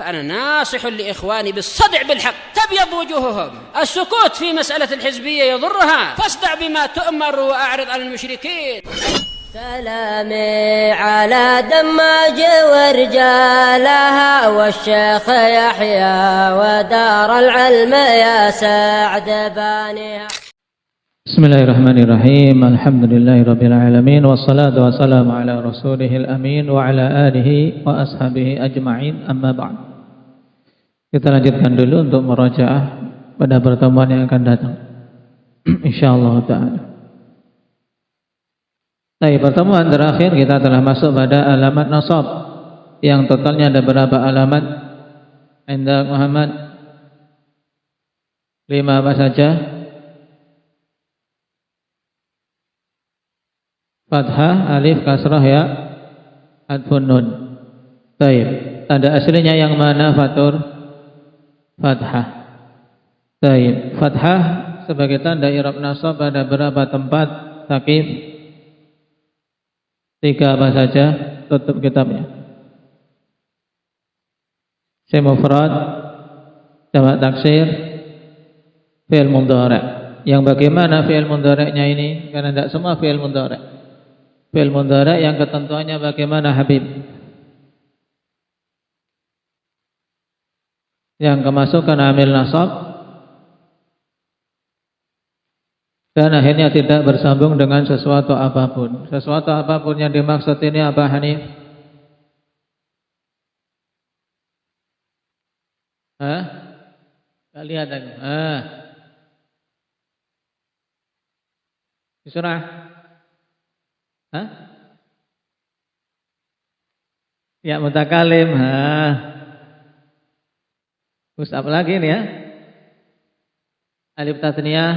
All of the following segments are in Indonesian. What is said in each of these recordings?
فأنا ناصح لإخواني بالصدع بالحق تبيض وجوههم. السكوت في مسألة الحزبية يضرها، فاصدع بما تؤمر وأعرض عن المشركين. سلامي على دماج ورجالها والشيخ يحيى ودار العلم يا سعد بانيها. Bismillahirrahmanirrahim. Alhamdulillahirabbil alamin wassalatu wassalamu ala rasulihil amin wa ala alihi wa ashabihi ajma'in. Amma ba'd. Kita lanjutkan dulu untuk murajaah pada pertemuan yang akan datang. Insyaallah taala. Baik, pertemuan terakhir kita telah masuk pada alamat nasab yang totalnya ada berapa alamat? Indah Muhammad 5 apa saja? Fathah, alif, kasrah, ya, adfun, nun. Baik, tanda aslinya yang mana Fatur? Fathah. Baik, fathah sebagai tanda i'rab nasab pada berapa tempat? Taqif 3 apa saja? Tutup kitabnya. Isim mufrad, jamak taksir, fi'il mudhari'. Yang bagaimana fi'il mudhari'nya ini? Karena tidak semua fi'il mudhari'. Fi'il mudhari' yang ketentuannya bagaimana Habib? Yang kemasukan amil nasab dan akhirnya tidak bersambung dengan sesuatu apapun. Sesuatu apapun yang dimaksud ini apa, Hanif? Gak lihat aku. Di surah. Ya, mutakalim. Terus apa lagi ini ya? Alif tatniyah,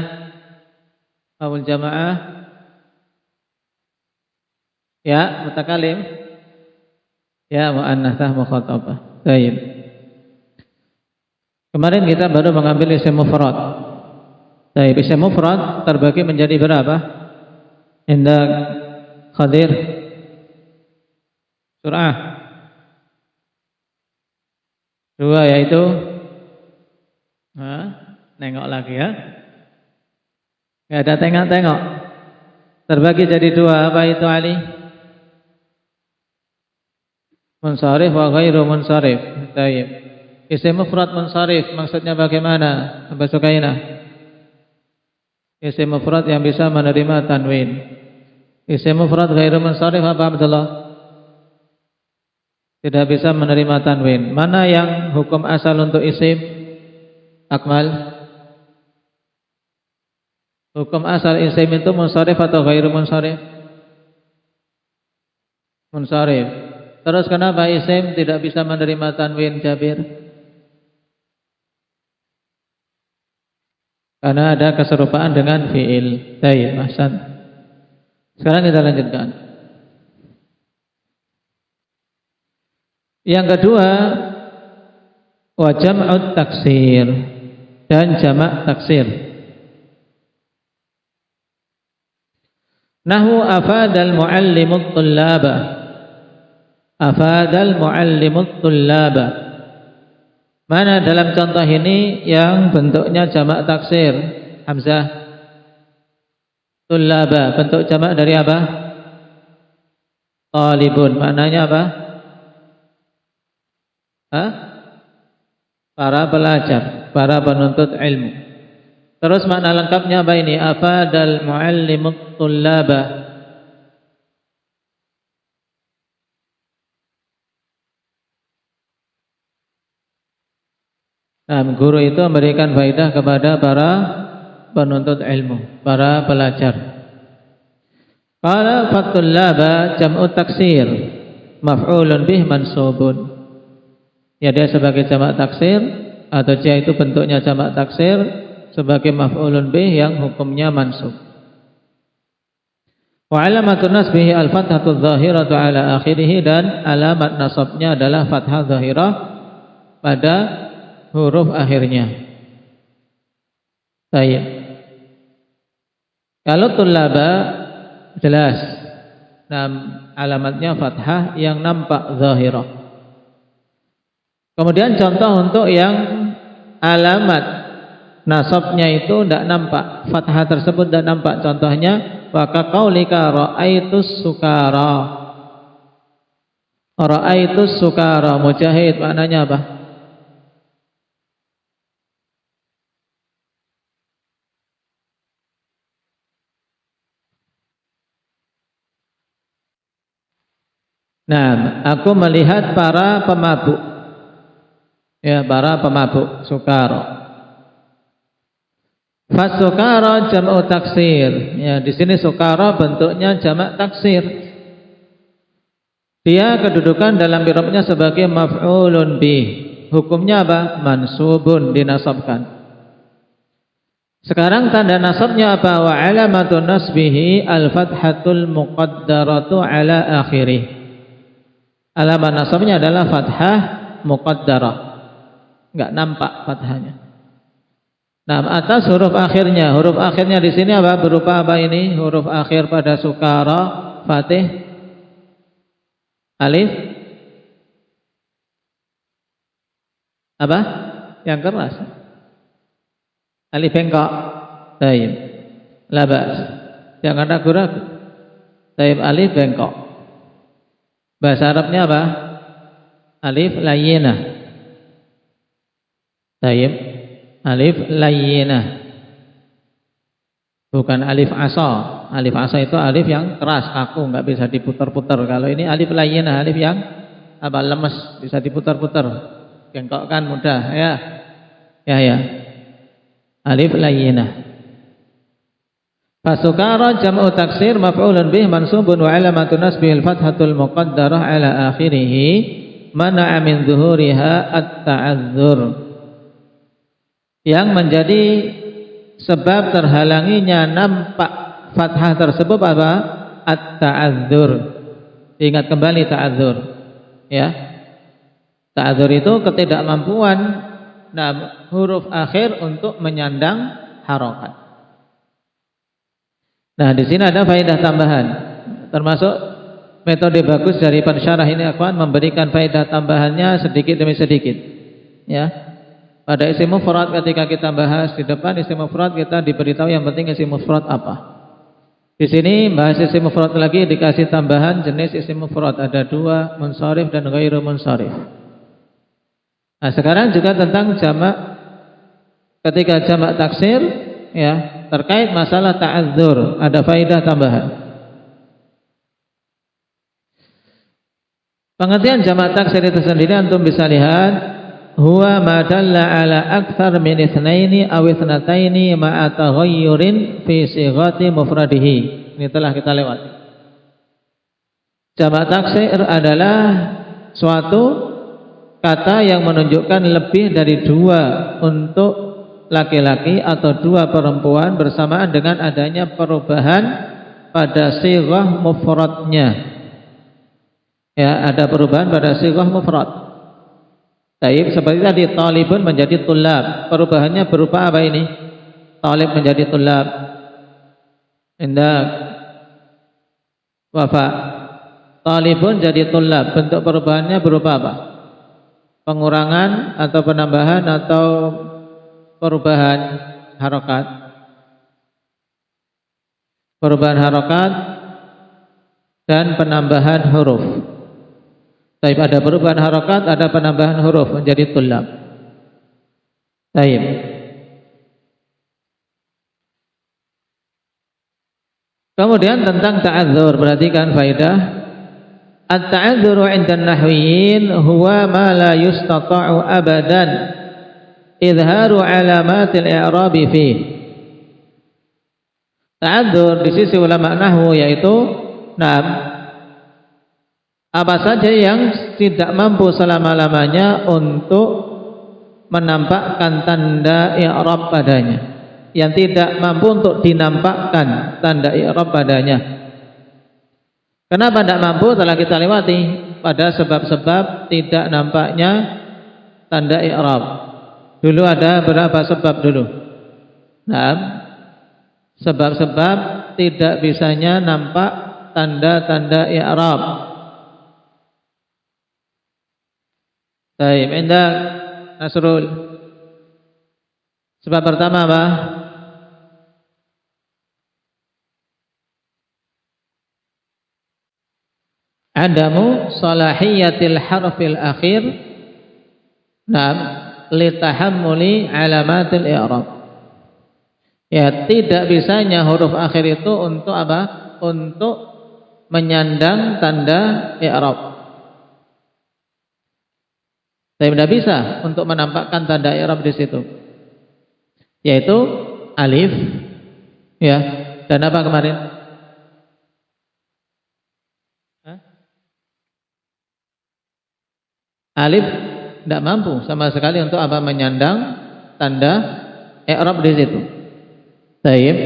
awal jamaah. Ya, mutakalim. Ya, muannattsah mukhatabah. Baik. Kemarin kita baru mengambil isim mufrad. Baik, isim mufrad terbagi menjadi berapa? Indah Khadir surah 2 yaitu nengok lagi ya. Gak ada tengok-tengok. Terbagi jadi 2. Apa itu Ali? Munsharif wa ghairu munsharif. Baik. Isim mufrad munsharif maksudnya bagaimana? Abu Sukainah? Isim mufrad yang bisa menerima tanwin. Isim mufrad ghairu munsharif apa Abdullah? Tidak bisa menerima tanwin. Mana yang hukum asal untuk isim? Akmal. Hukum asal isim itu munsharif atau ghairu munsharif? Munsharif. Terus kenapa isim tidak bisa menerima tanwin, Jabir? Karena ada keserupaan dengan fi'il. Baik, ahsan. Sekarang kita lanjutkan. Yang kedua, wa jam'ut taksir dan jamak taksir. Nahwu afadal muallimut tullaba. Afadal muallimut tullaba. Mana dalam contoh ini yang bentuknya jamak taksir? Hamzah. Tullaba, bentuk jamak dari apa? Talibun, maknanya apa? Para pelajar, para penuntut ilmu. Terus makna lengkapnya apa ini? Afadal muallimut tullaba. Nah, guru itu memberikan faedah kepada para penuntut ilmu, para pelajar. Qala fatullaba jam'u taksir maf'ulun bih mansubun. Ya, dia sebagai jamak taksir atau dia itu bentuknya jamak taksir sebagai maf'ulun bih yang hukumnya mansub. Wa alamatun nasbihi al-fathatu adh-dhahiratu ala akhirih, dan alamat nasabnya adalah fathah dhahirah pada huruf akhirnya. Baik. Kalau tullaba jelas, alamatnya fathah yang nampak zahirah. Kemudian contoh untuk yang alamat nasabnya itu tidak nampak, fathah tersebut tidak nampak. Contohnya wa kaqaulika ra'aitus sukara. Ra'aitus sukara. Mujahid maknanya apa? Nah, aku melihat para pemabuk. Ya, para pemabuk, sukara. Fasukara jam'u taksir. Ya, di sini sukara bentuknya jamak taksir. Dia kedudukan dalam i'rabnya sebagai maf'ulun bih. Hukumnya apa? Mansubun, dinasabkan. Sekarang tanda nasabnya apa? Wa alamatun nasbihi al-fathatul muqaddaratu ala akhirih. Alamat nasabnya adalah fathah muqaddarah. Enggak nampak fathahnya. Nah, atas huruf akhirnya. Huruf akhirnya di sini apa? Berupa apa ini? Huruf akhir pada sukara, fatih, alif. Apa? Yang keras. Alif bengkok. Taib. Labas. Jangan ragu-ragu. Taib alif bengkok. Bahasa Arabnya apa? Alif layyinah. Taib. Alif layyinah. Bukan alif asa. Alif asa itu alif yang keras, kaku, nggak bisa diputar-putar. Kalau ini alif layyinah, alif yang apa? Lemes, bisa diputar-putar. Bengkokkan mudah, ya. Ya. Alif layyinah. Fasukara jam'u taksir maf'ulun bih mansubun wa alamatun nasbihil fathatul muqaddarah ala akhirih mana'a min zuhuriha at-ta'adzur. Yang menjadi sebab terhalanginya nampak fathah tersebut apa? At-ta'adzur. Ingat kembali ta'adzur. Ya. Ta'adzur itu ketidakmampuan huruf akhir untuk menyandang harokat. Nah, di sini ada faedah tambahan. Termasuk metode bagus dari pensyarah ini akan memberikan faedah tambahannya sedikit demi sedikit. Ya. Pada isim mufrad ketika kita bahas di depan isim mufrad kita diberitahu yang penting isim mufrad apa. Di sini bahas isim mufrad lagi dikasih tambahan jenis isim mufrad ada dua, munsharif dan ghairu munsharif. Nah, sekarang juga tentang jamak ketika jamak taksir, ya. Terkait masalah ta'adzur ada faedah tambahan. Pengertian jamak taksir itu sendiri antum bisa lihat huwa ma dalla ala aktsar min itsnaini aw itsnataini ma'a taghayyurin fi sighati mufradihi. Ini telah kita lewati. Jamak taksir adalah suatu kata yang menunjukkan lebih dari dua untuk laki-laki atau dua perempuan bersamaan dengan adanya perubahan pada sighah mufradnya. Ya, ada perubahan pada sighah mufrad. Taib seperti tadi talibun menjadi tulab. Perubahannya berupa apa ini? Talib menjadi tulab. Indah wafa. Talibun jadi tulab. Bentuk perubahannya berupa apa? Pengurangan atau penambahan atau perubahan harokat. Perubahan harokat dan penambahan huruf. Taib ada perubahan harokat, ada penambahan huruf menjadi tulab. Taib. Kemudian tentang ta'adzur, perhatikan faedah. At-ta'adzuru 'inda an-nahwiyyin huwa ma la yustata'u abadan izharu alamatil i'rabi fi. Ta'adzur di sisi ulama nahwu yaitu apa saja yang tidak mampu selama-lamanya untuk menampakkan tanda i'rab padanya, yang tidak mampu untuk dinampakkan tanda i'rab padanya. Kenapa tidak mampu? Telah kita lewati pada sebab-sebab tidak nampaknya tanda i'rab. Dulu ada berapa sebab dulu? Sebab-sebab tidak bisanya nampak tanda-tanda i'rab. Baik, Indah Nasrul. Sebab pertama apa? Adamu salahiyatil harfil akhir nam litahammuli alamatil i'rab. Ya, tidak bisanya huruf akhir itu untuk apa? Untuk menyandang tanda i'rab. Tapi tidak bisa untuk menampakkan tanda i'rab di situ. Yaitu alif, ya, dan apa kemarin? Hah? Alif tidak mampu sama sekali untuk apa? Menyandang tanda i'rab di situ. Baik.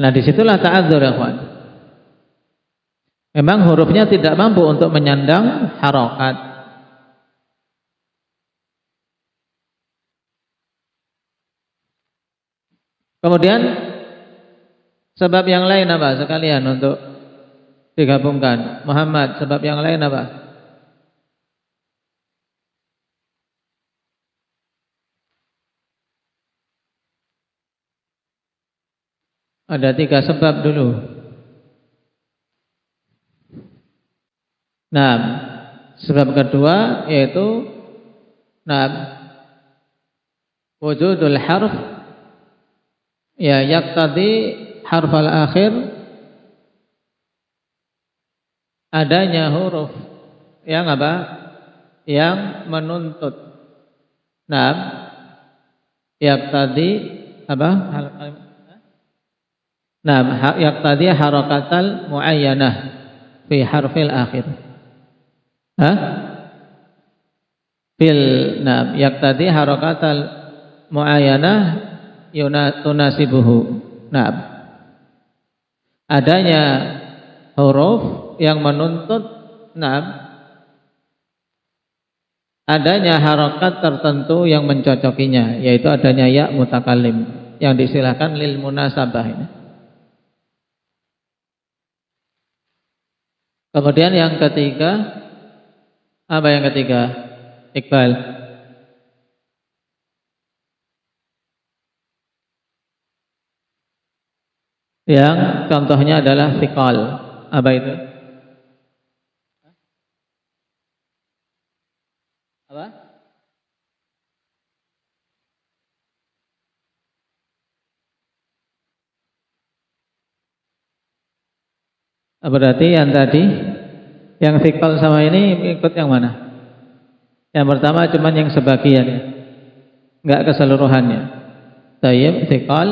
Nah, disitulah ta'adzur, ya kawan. Memang hurufnya tidak mampu untuk menyandang harokat. Kemudian sebab yang lain apa sekalian untuk digabungkan? Muhammad, sebab yang lain apa? Ada 3 sebab dulu. Nah, sebab kedua yaitu wujudul harf ya yaqtadi harfal akhir, adanya huruf yang apa? Yang menuntut. Yaqtadi apa? Yaqtadi harakatal muayyanah fi harfil akhir. Yaqtadi harakatal muayyanah tunasibuhu. Adanya huruf yang menuntut adanya harakat tertentu yang mencocokinya, yaitu adanya ya mutakallim yang disilahkan lil munasabah ini. Kemudian yang ketiga, apa yang ketiga? Iqbal. Yang contohnya adalah fiqal. Apa itu? Apa? Berarti yang tadi, yang fiqal sama ini ikut yang mana? Yang pertama cuman yang sebagian, enggak keseluruhannya. Tayyib, fiqal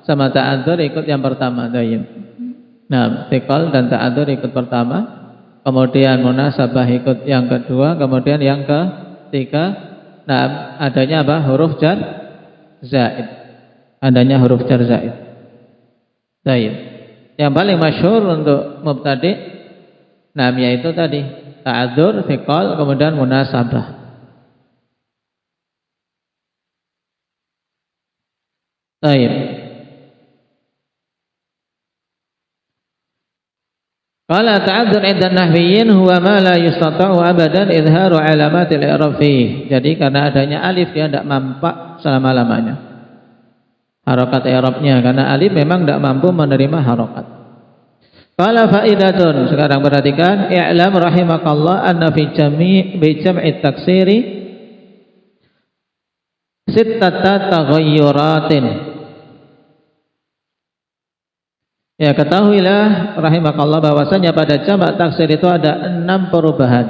sama ta'adzur ikut yang pertama. Tayyib. Nah, fiqal dan ta'adzur ikut pertama, kemudian munasabah ikut yang kedua, kemudian yang ketiga, adanya apa? Huruf jar zaid. Adanya huruf jar zaid. Tayyib. Yang paling masyhur untuk mubtadi' yaitu tadi ta'adzur, fiqal, kemudian munasabah. Baik. Qala ta'adzur 'inda nahwiyyin huwa ma la yustata'u abadan izharu 'alamatil i'rab fihi. Jadi karena adanya alif dia tidak mampak selama-lamanya harokat i'rabnya, karena alif memang tidak mampu menerima harokat. Qala fa'idatun, sekarang perhatikan, i'lam rahimakallah anna fi jam'i taksiri sittata taghayyuratin. Ya, ketahuilah rahimakallah bahwasanya pada jamak taksir itu ada 6 perubahan.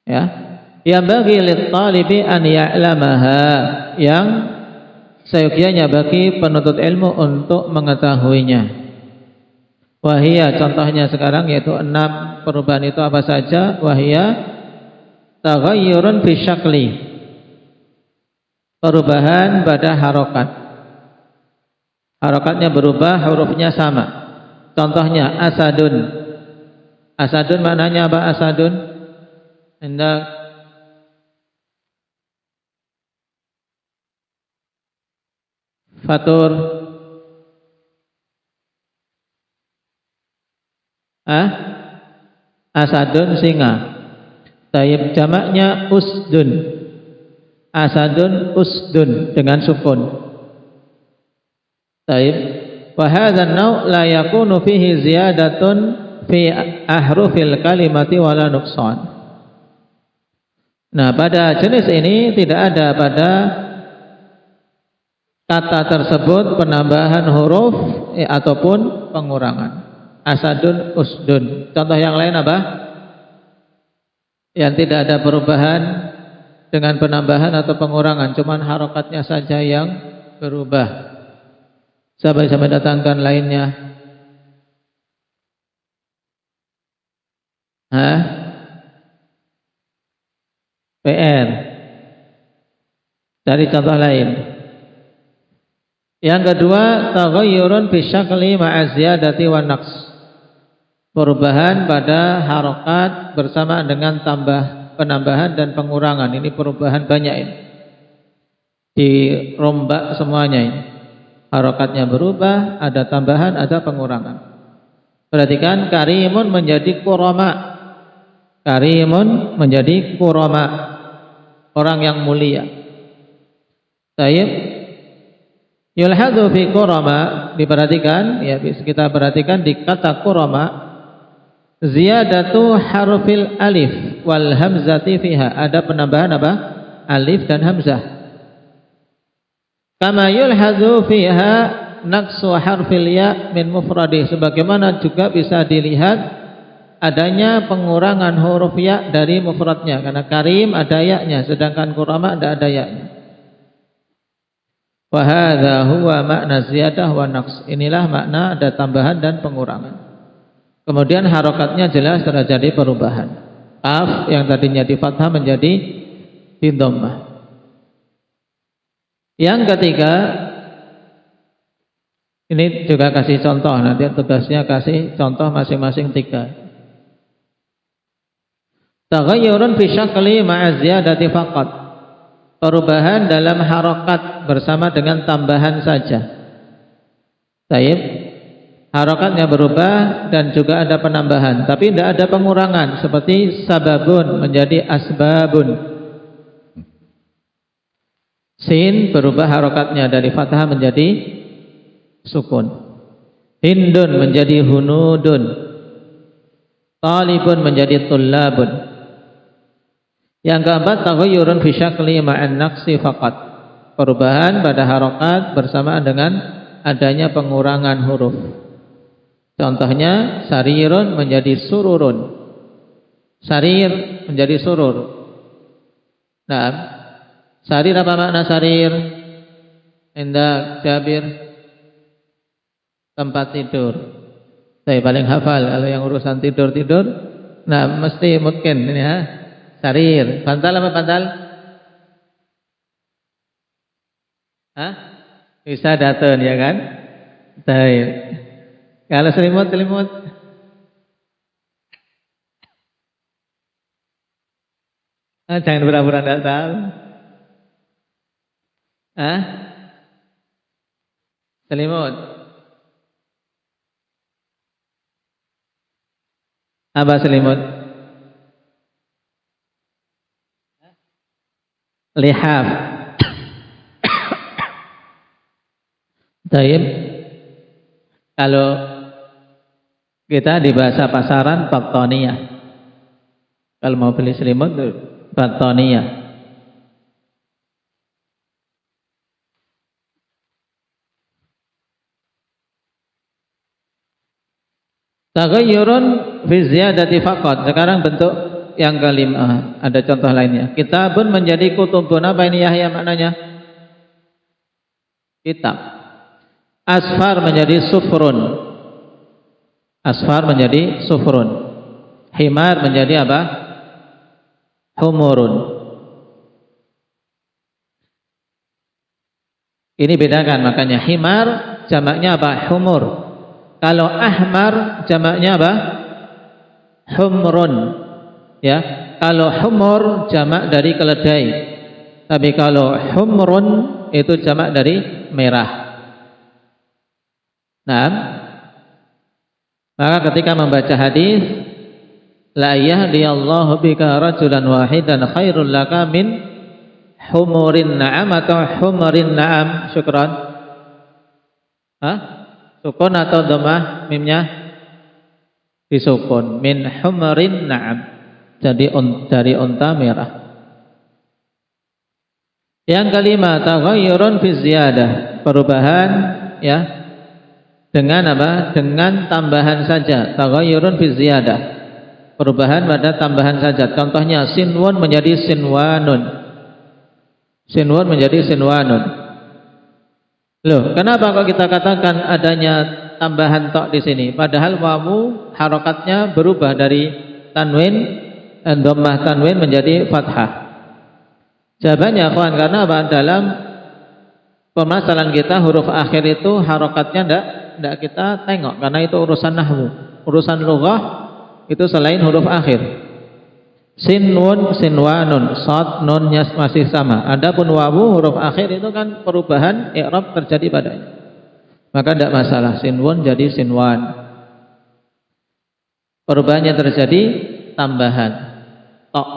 Ya, yang bagi lit-talibi an ya'lamaha, yang seyogianya bagi penuntut ilmu untuk mengetahuinya. Wahia, contohnya sekarang yaitu 6 perubahan itu apa saja? Wahia taghayyurun fi syakli, perubahan pada harokat. Harokatnya berubah, hurufnya sama. Contohnya asadun. Asadun maknanya apa asadun? Hendak fatur. Asadun singa. Taib jamaknya usdun. Asadun usdun dengan sukun. Taib. Wa hadzal naw' la yakunu fihi ziyadatun fi ahrufil kalimati wala nuqsan. Nah, pada jenis ini tidak ada pada kata tersebut penambahan huruf ataupun pengurangan. Asadun usdun. Contoh yang lain apa? Yang tidak ada perubahan dengan penambahan atau pengurangan, cuman harokatnya saja yang berubah. Sampai datangkan lainnya. PR. Dari contoh lain. Yang kedua, taghayyurun fi syakli ma'a ziyadati wan naqs. Perubahan pada harokat bersama dengan penambahan dan pengurangan. Ini perubahan banyak ini. Dirombak semuanya ini. Harokatnya berubah, ada tambahan, ada pengurangan. Perhatikan, karimun menjadi kurama. Karimun menjadi kurama. Orang yang mulia. Taib. Yulhadzu fi kurama, diperhatikan, ya kita perhatikan di kata kurama, ziyadatu harfil alif wal hamzati fiha. Ada penambahan apa? Alif dan hamzah. Kama yulhadzu fiha naqsu harfil ya min mufradih, sebagaimana juga bisa dilihat adanya pengurangan huruf ya dari mufradnya, karena karim ada ya-nya sedangkan kurama tidak ada ya-nya. Wa hadza huwa makna ziyadah wa naqs. Inilah makna ada tambahan dan pengurangan. Kemudian harokatnya jelas terjadi perubahan. Qaf yang tadinya di fathah menjadi di dhammah. Yang ketiga, ini juga kasih contoh, nanti tugasnya kasih contoh masing-masing 3. Taghayyurun fi syakli ma'a ziyadati faqat. Perubahan dalam harokat bersama dengan tambahan saja. Taib. Harokatnya berubah dan juga ada penambahan, tapi tidak ada pengurangan, seperti sababun menjadi asbabun. Sin berubah harokatnya dari fathah menjadi sukun. Hindun menjadi hunudun. Talibun menjadi tullabun. Yang keempat, taghayyurun fi syakli ma'an naqsi faqat. Perubahan pada harokat bersamaan dengan adanya pengurangan huruf. Contohnya, sarirun menjadi sururun. Sarir menjadi surur. Nah, sarir apa makna sarir? Indah Jabir, tempat tidur. Saya paling hafal kalau yang urusan tidur. Nah, mesti mungkin ini ya. Sarir. Bantal apa bantal? Bisa datun ya kan? Baik. Kalau selimut. Jangan pura-pura tidak tahu. Selimut. Apa selimut? Lihaf. Taib. Kalau kita di bahasa pasaran battaniyah. Kalau mau beli selimut battaniyah. Taghayyurun fi ziyadati faqat. Sekarang bentuk yang kelima, ada contoh lainnya. Kitabun menjadi kutubun. Apa ini Yahya maknanya? Kitab. Asfar menjadi sufrun. Asfar menjadi sufrun. Himar menjadi apa? Humurun. Ini bedakan, makanya himar jamaknya apa? Humur. Kalau ahmar jamaknya apa? Humrun. Ya, kalau humur jamak dari keledai. Tapi kalau humrun itu jamak dari merah. Nah, Maka ketika membaca hadis la yahdiyallahu bika rajulan wahidan khairul laka min humurin na'am atau humurin na'am. Syukran. Sukun atau dhammah mimnya disukun. Min humurin na'am. Jadi dari unta merah. Yang kelima, taghayyurun fi ziyadah, perubahan ya dengan apa? Dengan tambahan saja. Taghayyurun fi ziyadah, perubahan pada tambahan saja. Contohnya sinwun menjadi sinwanun. Sinwun menjadi sinwanun. Loh, kenapa kok kita katakan adanya tambahan tok di sini? Padahal wawu harokatnya berubah dari tanwin dhammah tanwin menjadi fathah. Jawabannya kawan, karena apa? Dalam permasalahan kita huruf akhir itu harokatnya tidak kita tengok, karena itu urusan nahwu. Urusan lughah itu selain huruf akhir. Sinwun, sinwanun, shad, nunnya masih sama. Adapun wawu huruf akhir itu kan perubahan i'rab terjadi padanya. Maka tidak masalah, sinwun jadi sinwan. Perubahannya terjadi tambahan tok.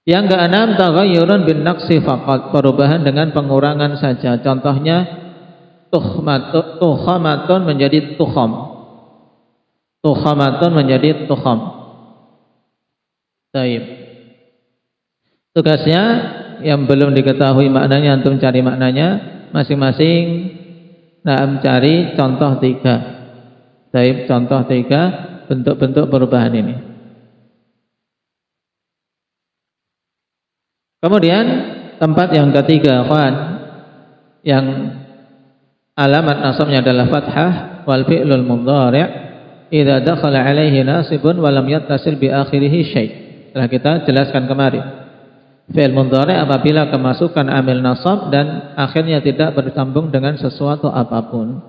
Yang keenam, taghayyurun bin naqsi faqat, perubahan dengan pengurangan saja. Contohnya tukhamatun menjadi tukham. Tukhamatun menjadi tukham. Baik. Tugasnya yang belum diketahui maknanya, antum cari maknanya masing-masing. Nah, cari contoh 3. Baik, contoh 3 bentuk-bentuk perubahan ini. Kemudian tempat yang ketiga, kawan, yang alamat nasabnya adalah fathah wal fi'lul mudhari' idza dakhala alaihi nasibun wa lam yattasil bi akhirih syai'. Telah kita jelaskan kemarin. Fi'il mudhari' apabila kemasukan amil nasab dan akhirnya tidak bersambung dengan sesuatu apapun.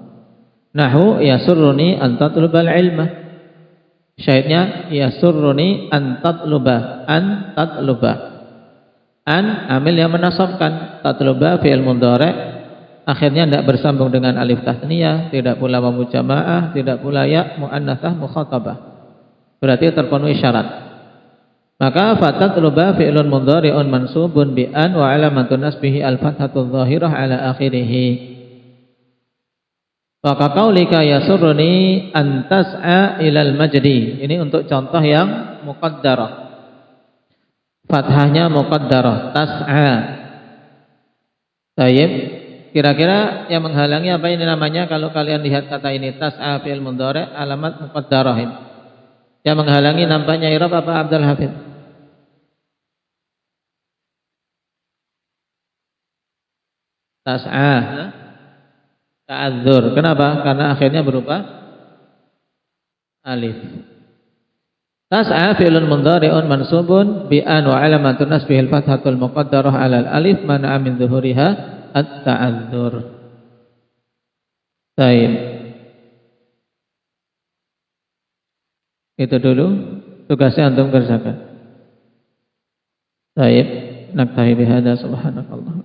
Nahu yasurruni an tatlubal ilma. Syaitnya yasurruni an tatluba, an tatluba. An amil yang menasabkan, tatluba fi'il mudhari' akhirnya tidak bersambung dengan alif tasniyah, tidak pula wawu jamaah, tidak pula ya muannatsah mukhatabah. Berarti terpenuhi syarat. Maka fatatluba fi'lun mudhari'un mansubun bi an wa alamatun nasbihi al-fathatu dhahirah ala akhirih. Wa qaulika yasurruni an tas'a ilal majdi. Ini untuk contoh yang muqaddarah. Fathahnya muqaddarah, tas'a. Baik. Kira-kira yang menghalangi apa ini namanya? Kalau kalian lihat kata ini tas'a fi'il mudhari' alamat muqaddarah ini. Yang menghalangi nampaknya i'rab apa Abdul Hafidz? Tas'a. Ta'adzur. Kenapa? Karena akhirnya berupa alif. Tas'a fi'lun mudhari'un mansubun bi an wa alamatun nasbihil fathatul muqaddarah 'alal alif man'a min dhuhuriha at-ta'adzur. Baik. Itu dulu tugasnya antum kerjakan. Baik, naktahi bihadza subhanakallah.